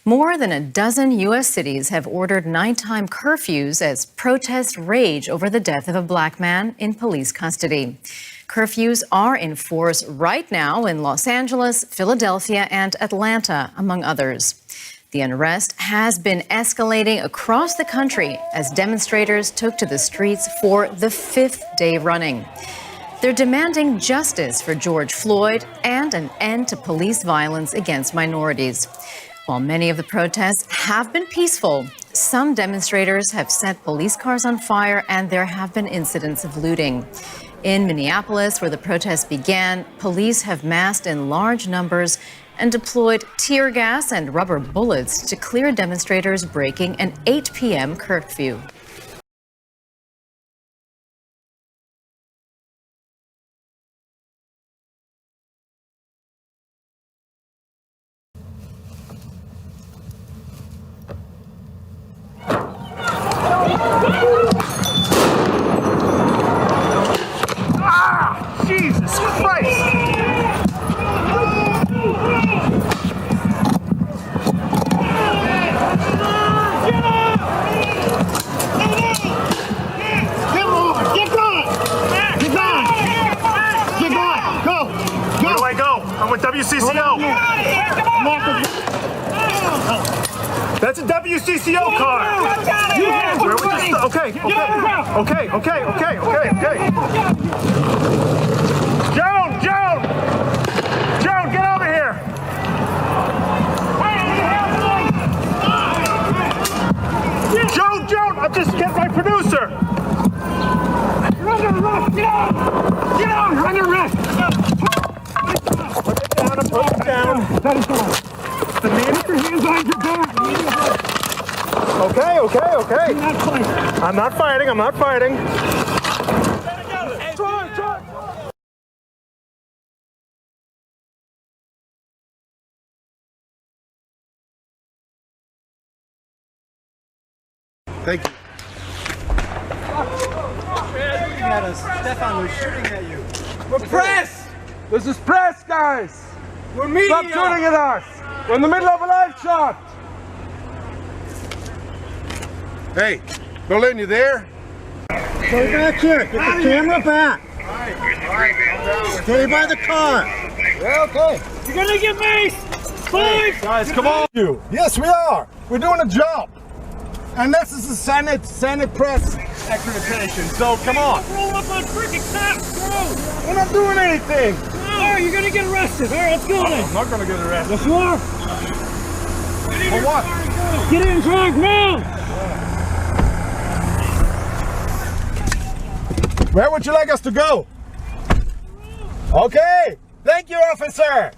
More than a dozen U.S. cities have ordered nighttime curfews as protests rage over the death of a black man in police custody. Curfews are in force right now in Los Angeles, Philadelphia, and Atlanta, among others. The unrest has been escalating across the country as demonstrators took to the streets for the fifth day running. They're demanding justice for George Floyd and an end to police violence against minorities. While many of the protests have been peaceful, some demonstrators have set police cars on fire and there have been incidents of looting. In Minneapolis, where the protests began, police have massed in large numbers and deployed tear gas and rubber bullets to clear demonstrators breaking an 8 p.m. curfew. Jesus Christ! Get going! Go! Where do I go? I'm with WCCO. That's a WCCO car. Where would you okay. Joan, get over here. Joan, I'll just get my producer. You're under arrest. Get out. You're under arrest. Put it down. The man with your hands on your back. Okay. I'm not fighting. Thank you. At us. Stefan was shooting at you. We're press! This is press, guys! We're media! Stop shooting at us! We're in the middle of a live shot! Hey, Berlin, you there? Go back here. Get the camera back. Stay by the car. Yeah, okay. You're gonna get maced. Five. Guys, come on! Yes, we are. We're doing a job. And this is the Senate press accreditation, so come on. Roll up on freaking cops, bro. We're not doing anything. Oh, you're gonna get arrested. All right, let's go then. I'm not gonna get arrested. Yes, you are. For what? Get in the trunk now. Where would you like us to go? Okay. Thank you, officer.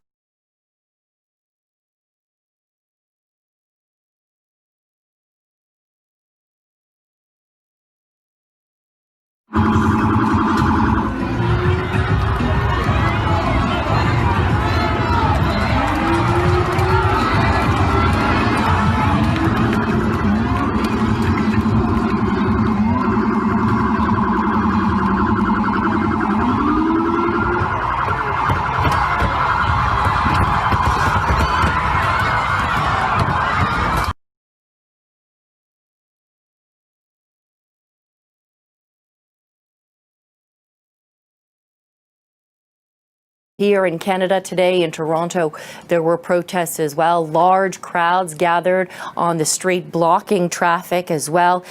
Here in Canada today, in Toronto, there were protests as well. Large crowds gathered on the street, blocking traffic as well.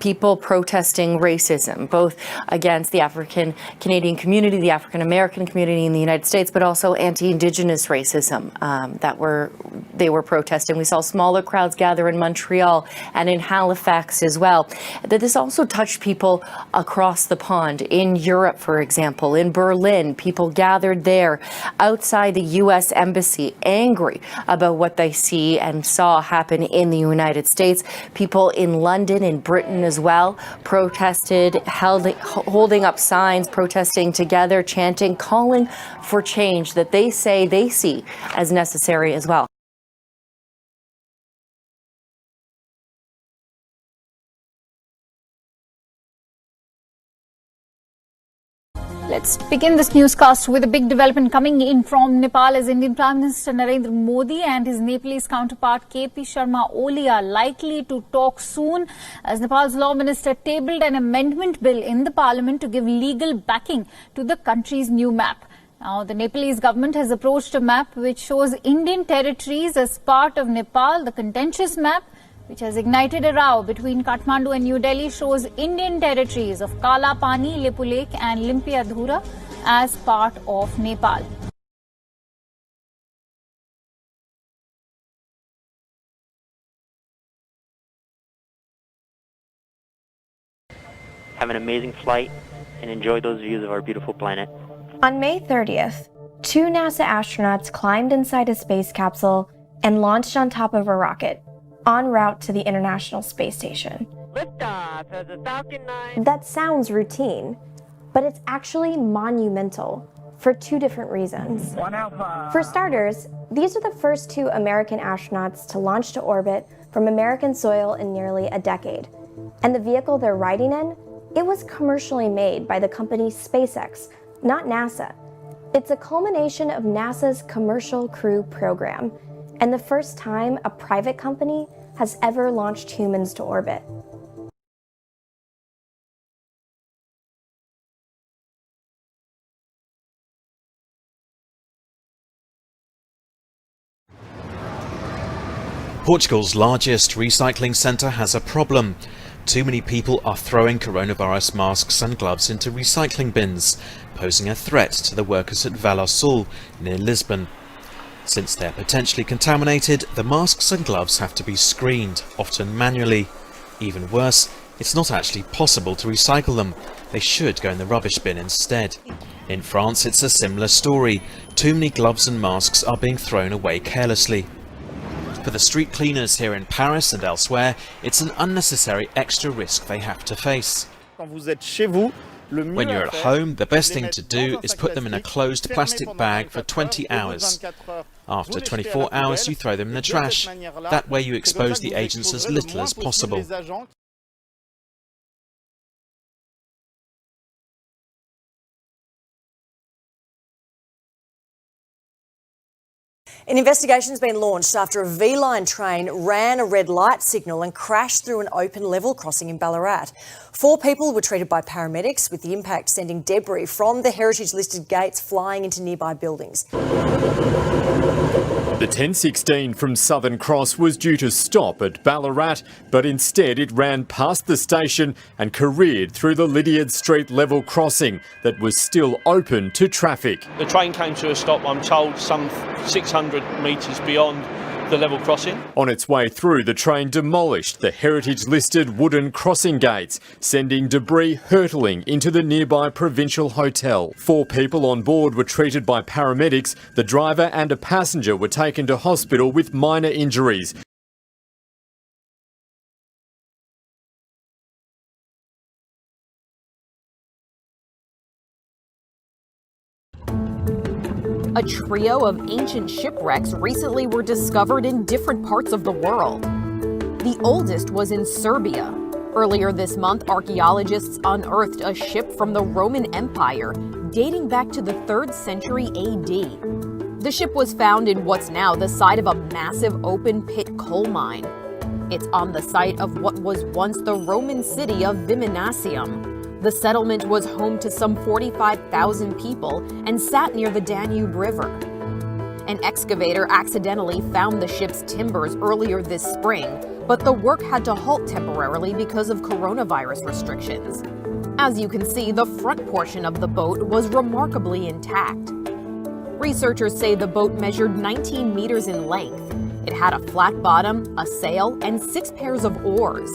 People protesting racism, both against the African Canadian community, the African American community in the United States, but also anti-Indigenous racism they were protesting. We saw smaller crowds gather in Montreal and in Halifax as well. This also touched people across the pond. In Europe, for example, in Berlin, people gathered there outside the U.S. Embassy, angry about what they see and saw happen in the United States. People in London, in Britain as well, protested, holding up signs, protesting together, chanting, calling for change that they say they see as necessary as well. Let's begin this newscast with a big development coming in from Nepal as Indian Prime Minister Narendra Modi and his Nepalese counterpart KP Sharma Oli are likely to talk soon as Nepal's Law Minister tabled an amendment bill in the parliament to give legal backing to the country's new map. Now, the Nepalese government has approached a map which shows Indian territories as part of Nepal. The contentious map, which has ignited a row between Kathmandu and New Delhi, shows Indian territories of Kala Pani, Lepu Lake and Limpiadhura as part of Nepal. Have an amazing flight and enjoy those views of our beautiful planet. On May 30th, 2 NASA astronauts climbed inside a space capsule and launched on top of a rocket, en route to the International Space Station. Liftoff as a Falcon 9. That sounds routine, but it's actually monumental for 2 different reasons. For starters, these are the first 2 American astronauts to launch to orbit from American soil in nearly a decade. And the vehicle they're riding in, it was commercially made by the company SpaceX, not NASA. It's a culmination of NASA's Commercial Crew program, and the first time a private company has ever launched humans to orbit. Portugal's largest recycling centre has a problem. Too many people are throwing coronavirus masks and gloves into recycling bins, posing a threat to the workers at Valor Sul near Lisbon. Since they're potentially contaminated, the masks and gloves have to be screened, often manually. Even worse, it's not actually possible to recycle them. They should go in the rubbish bin instead. In France, it's a similar story. Too many gloves and masks are being thrown away carelessly. For the street cleaners here in Paris and elsewhere, it's an unnecessary extra risk they have to face. When you're at home, the best thing to do is put them in a closed plastic bag for 20 hours. After 24 hours, you throw them in the trash. That way you expose the agents as little as possible. An investigation's been launched after a V-line train ran a red light signal and crashed through an open level crossing in Ballarat. 4 people were treated by paramedics, with the impact sending debris from the heritage-listed gates flying into nearby buildings. The 1016 from Southern Cross was due to stop at Ballarat, but instead it ran past the station and careered through the Lydiard Street level crossing that was still open to traffic. The train came to a stop, I'm told, some 600 metres beyond the level crossing. On its way through, the train demolished the heritage-listed wooden crossing gates, sending debris hurtling into the nearby Provincial Hotel. 4 people on board were treated by paramedics. The driver and a passenger were taken to hospital with minor injuries. A trio of ancient shipwrecks recently were discovered in different parts of the world. The oldest was in Serbia. Earlier this month, archaeologists unearthed a ship from the Roman Empire dating back to the 3rd century AD. The ship was found in what's now the site of a massive open pit coal mine. It's on the site of what was once the Roman city of Viminacium. The settlement was home to some 45,000 people and sat near the Danube River. An excavator accidentally found the ship's timbers earlier this spring, but the work had to halt temporarily because of coronavirus restrictions. As you can see, the front portion of the boat was remarkably intact. Researchers say the boat measured 19 meters in length. It had a flat bottom, a sail, and 6 pairs of oars.